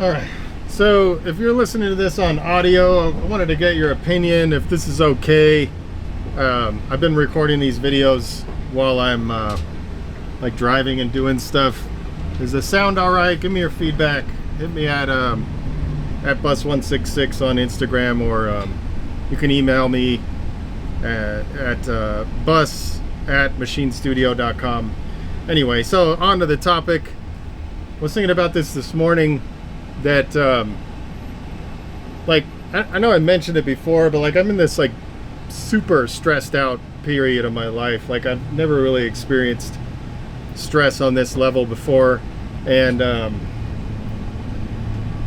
All right. So if you're listening to this on audio, I wanted to get your opinion if this is okay. I've been recording these videos while I'm like driving and doing stuff. Is the sound all right? Give me your feedback. Hit me at bus166 on Instagram, or you can email me at bus@machinestudio.com. Anyway, so on to the topic. I was thinking about this morning, that like I know I mentioned it before, but like I'm in this like super stressed out period of my life. Like I've never really experienced stress on this level before, and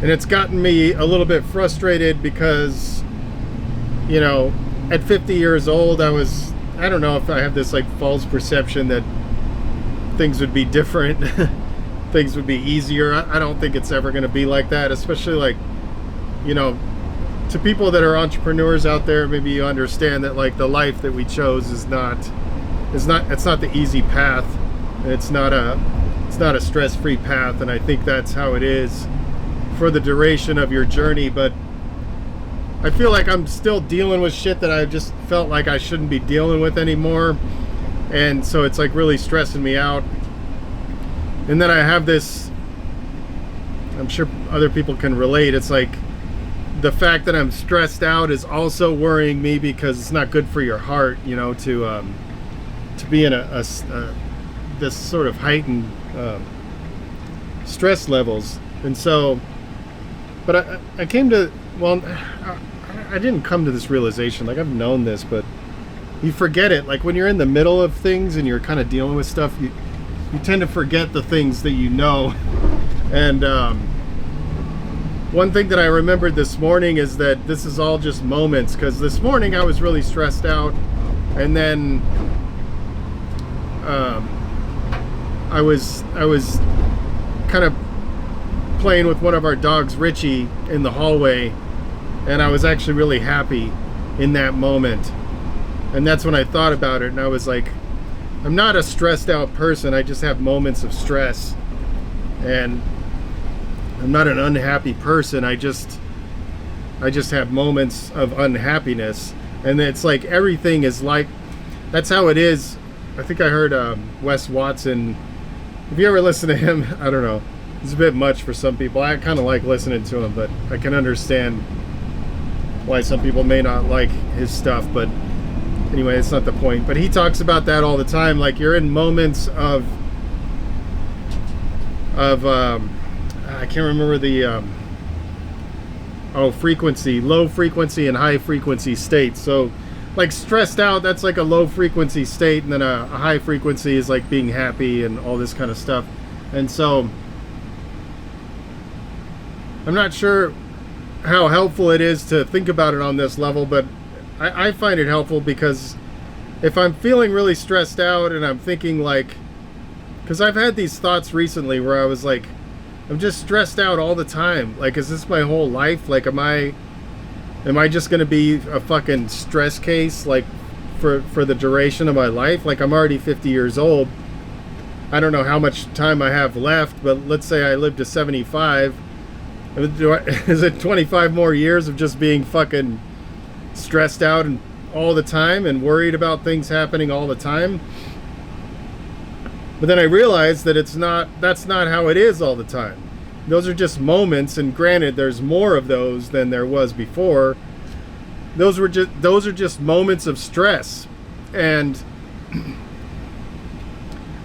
it's gotten me a little bit frustrated because, you know, at 50 years old, I don't know if I have this like false perception that things would be different. Things would be easier. I don't think it's ever going to be like that, especially like, you know, to people that are entrepreneurs out there. Maybe you understand that like the life that we chose it's not the easy path. It's not a stress-free path, and I think that's how it is for the duration of your journey. But I feel like I'm still dealing with shit that I just felt like I shouldn't be dealing with anymore, and so it's like really stressing me out. And then I have this, I'm sure other people can relate, it's like the fact that I'm stressed out is also worrying me, because it's not good for your heart, you know, to be in this sort of heightened stress levels. And so, but I came to, well, I didn't come to this realization, like I've known this, but you forget it. Like when you're in the middle of things and you're kind of dealing with stuff, you tend to forget the things that you know. And one thing that I remembered this morning is that this is all just moments, because this morning I was really stressed out, and then I was kind of playing with one of our dogs, Richie, in the hallway, and I was actually really happy in that moment. And that's when I thought about it, and I was like, I'm not a stressed out person. I just have moments of stress, and I'm not an unhappy person. I just have moments of unhappiness, and it's like everything is like, that's how it is. I think I heard Wes Watson. If you ever listen to him, I don't know, it's a bit much for some people. I kind of like listening to him, but I can understand why some people may not like his stuff. But anyway, it's not the point. But he talks about that all the time. Like you're in moments of I can't remember the frequency, low frequency and high frequency states. So like stressed out, that's like a low frequency state, and then a high frequency is like being happy and all this kind of stuff. And so I'm not sure how helpful it is to think about it on this level, but I find it helpful, because if I'm feeling really stressed out and I'm thinking like, because I've had these thoughts recently where I was like, I'm just stressed out all the time. Like, is this my whole life? Like, am I just going to be a fucking stress case, like for the duration of my life? Like, I'm already 50 years old. I don't know how much time I have left, but let's say I live to 75. Is it 25 more years of just being fucking stressed out and all the time and worried about things happening all the time? But then I realized that that's not how it is all the time. Those are just moments, and granted, there's more of those than there was before. Those are just moments of stress, and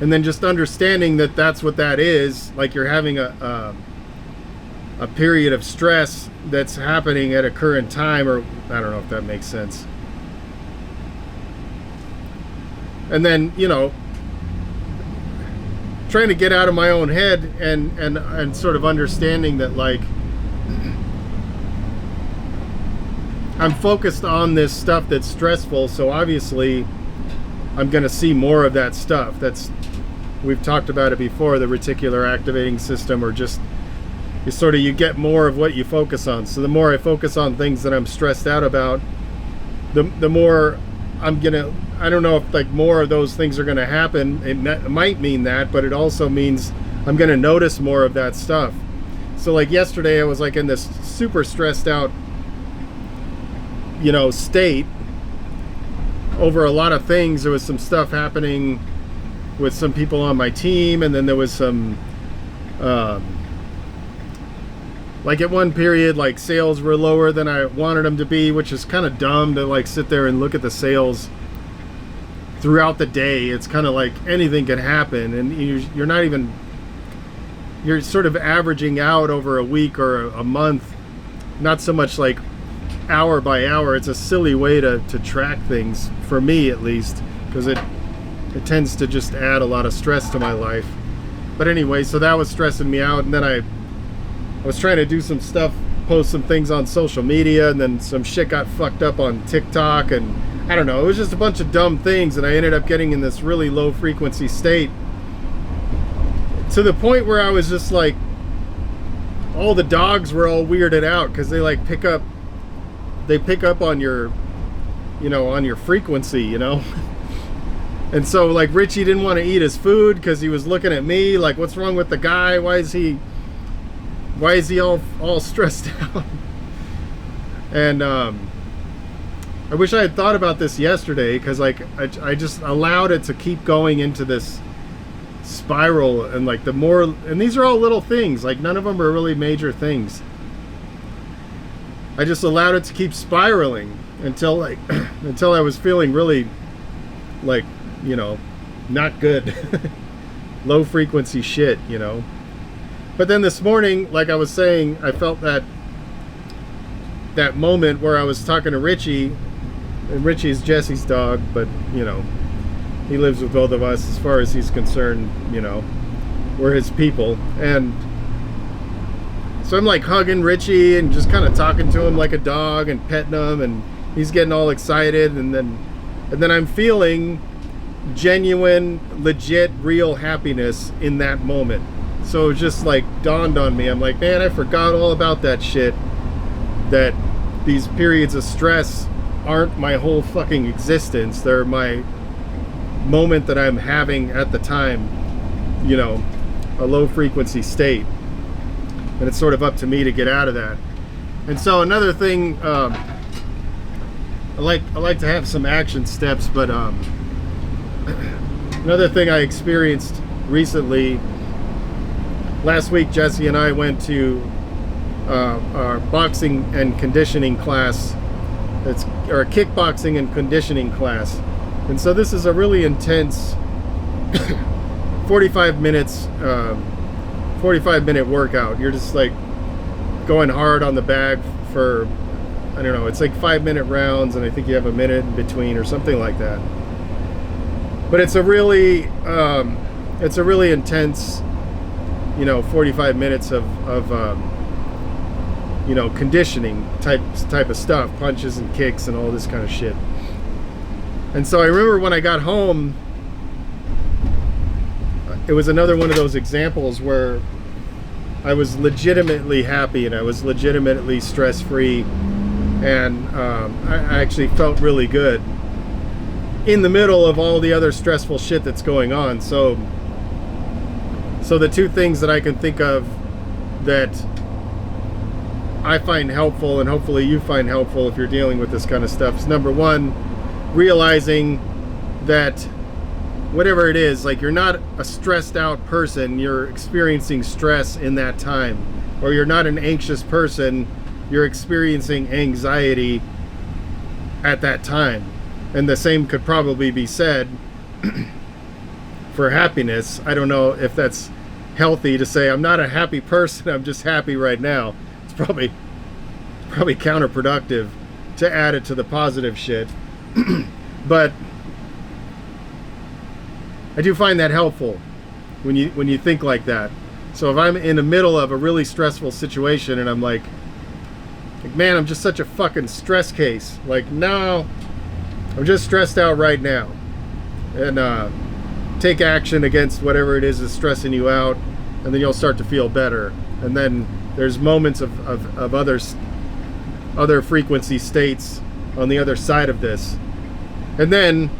then just understanding that that's what that is. Like you're having a period of stress that's happening at a current time, or I don't know if that makes sense. And then, you know, trying to get out of my own head and sort of understanding that like I'm focused on this stuff that's stressful, so obviously I'm going to see more of that stuff. We've talked about it before, the reticular activating system, or just you get more of what you focus on. So the more I focus on things that I'm stressed out about, the more I'm gonna, I don't know if like more of those things are gonna happen. It might mean that, but it also means I'm gonna notice more of that stuff. So like yesterday I was like in this super stressed out, state over a lot of things. There was some stuff happening with some people on my team, and then there was some like at one period, like sales were lower than I wanted them to be, which is kind of dumb to like sit there and look at the sales throughout the day. It's kind of like anything can happen, and you're not even, you're sort of averaging out over a week or a month, not so much like hour by hour. It's a silly way to track things, for me at least, because it tends to just add a lot of stress to my life. But anyway, so that was stressing me out, and then I was trying to do some stuff, post some things on social media, and then some shit got fucked up on TikTok, and I don't know, it was just a bunch of dumb things, and I ended up getting in this really low frequency state to the point where I was just like, all the dogs were all weirded out because they like pick up on your, on your frequency, And so like Richie didn't want to eat his food because he was looking at me like, what's wrong with the guy? Why is he all stressed out? And I wish I had thought about this yesterday, because like I just allowed it to keep going into this spiral, and like and these are all little things, like none of them are really major things. I just allowed it to keep spiraling until I was feeling really like, not good. Low frequency shit, But then this morning, like I was saying, I felt that moment where I was talking to Richie, and Richie's Jesse's dog, but he lives with both of us. As far as he's concerned, we're his people. And so I'm like hugging Richie and just kind of talking to him like a dog and petting him, and he's getting all excited, and then I'm feeling genuine, legit, real happiness in that moment. So it just like dawned on me. I'm like, man, I forgot all about that shit. That these periods of stress aren't my whole fucking existence. They're my moment that I'm having at the time, a low frequency state. And it's sort of up to me to get out of that. And so another thing, I like to have some action steps, but another thing I experienced recently, last week Jesse and I went to our boxing and conditioning class. It's our kickboxing and conditioning class. And so this is a really intense 45 minute workout. You're just like going hard on the bag for, I don't know, it's like 5-minute rounds, and I think you have a minute in between or something like that. But it's a really intense, 45 minutes of conditioning type of stuff, punches and kicks and all this kind of shit. And so I remember when I got home, it was another one of those examples where I was legitimately happy and I was legitimately stress-free, and I actually felt really good in the middle of all the other stressful shit that's going on. So the two things that I can think of that I find helpful, and hopefully you find helpful if you're dealing with this kind of stuff, is number one, realizing that whatever it is, like, you're not a stressed out person, you're experiencing stress in that time. Or you're not an anxious person, you're experiencing anxiety at that time. And the same could probably be said for happiness. I don't know if that's healthy to say I'm not a happy person, I'm just happy right now. It's probably counterproductive to add it to the positive shit. But I do find that helpful when you think like that. So if I'm in the middle of a really stressful situation and I'm like, man, I'm just such a fucking stress case. Like, no, I'm just stressed out right now. And take action against whatever it is that's stressing you out, and then you'll start to feel better. And then there's moments of other frequency states on the other side of this. And then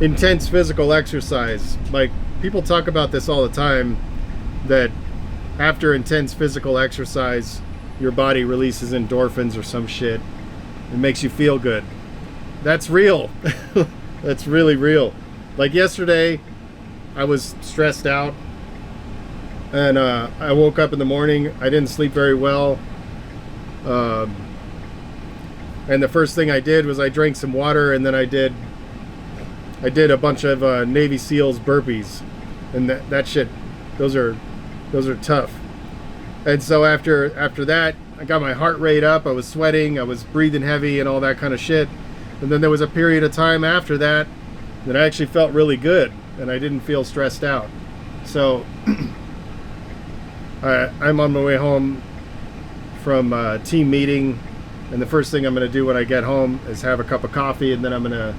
intense physical exercise. Like, people talk about this all the time, that after intense physical exercise, your body releases endorphins or some shit. It makes you feel good. That's real. That's really real. Like yesterday, I was stressed out, and I woke up in the morning. I didn't sleep very well. And the first thing I did was I drank some water, and then I did a bunch of Navy SEALs burpees, and that shit, those are tough. And so after that, I got my heart rate up. I was sweating. I was breathing heavy and all that kind of shit. And then there was a period of time after that that I actually felt really good, and I didn't feel stressed out. So I'm on my way home from a team meeting, and the first thing I'm going to do when I get home is have a cup of coffee, and then I'm going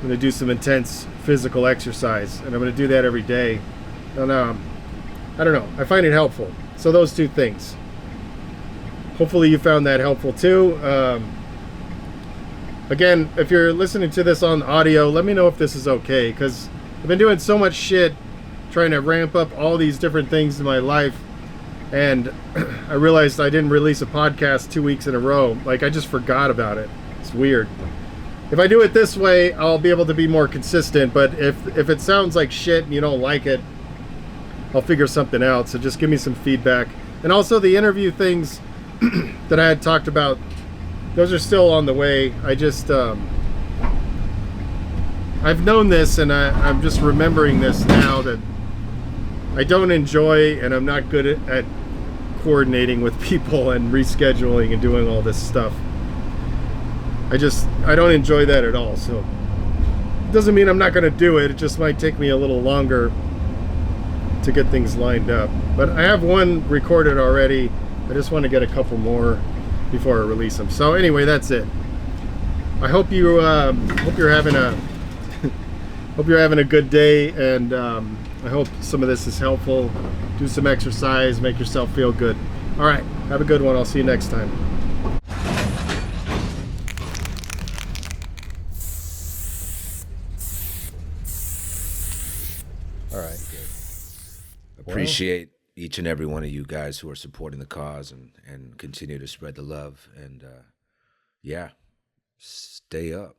to do some intense physical exercise, and I'm going to do that every day. And I don't know, I find it helpful. So those two things. Hopefully you found that helpful too. Again, if you're listening to this on audio, let me know if this is okay, because I've been doing so much shit trying to ramp up all these different things in my life, and I realized I didn't release a podcast 2 weeks in a row. Like, I just forgot about it. It's weird. If I do it this way, I'll be able to be more consistent, but if it sounds like shit and you don't like it, I'll figure something out. So just give me some feedback. And also the interview things that I had talked about, those are still on the way. I just I've known this, and I'm just remembering this now, that I don't enjoy, and I'm not good at coordinating with people and rescheduling and doing all this stuff. I don't enjoy that at all. So it doesn't mean I'm not going to do it. It just might take me a little longer to get things lined up. But I have one recorded already. I just want to get a couple more before I release them. So anyway, that's it. I hope you're having a good day, and I hope some of this is helpful. Do some exercise, make yourself feel good. All right, have a good one. I'll see you next time. All right, good. Appreciate each and every one of you guys who are supporting the cause and continue to spread the love. And yeah, stay up.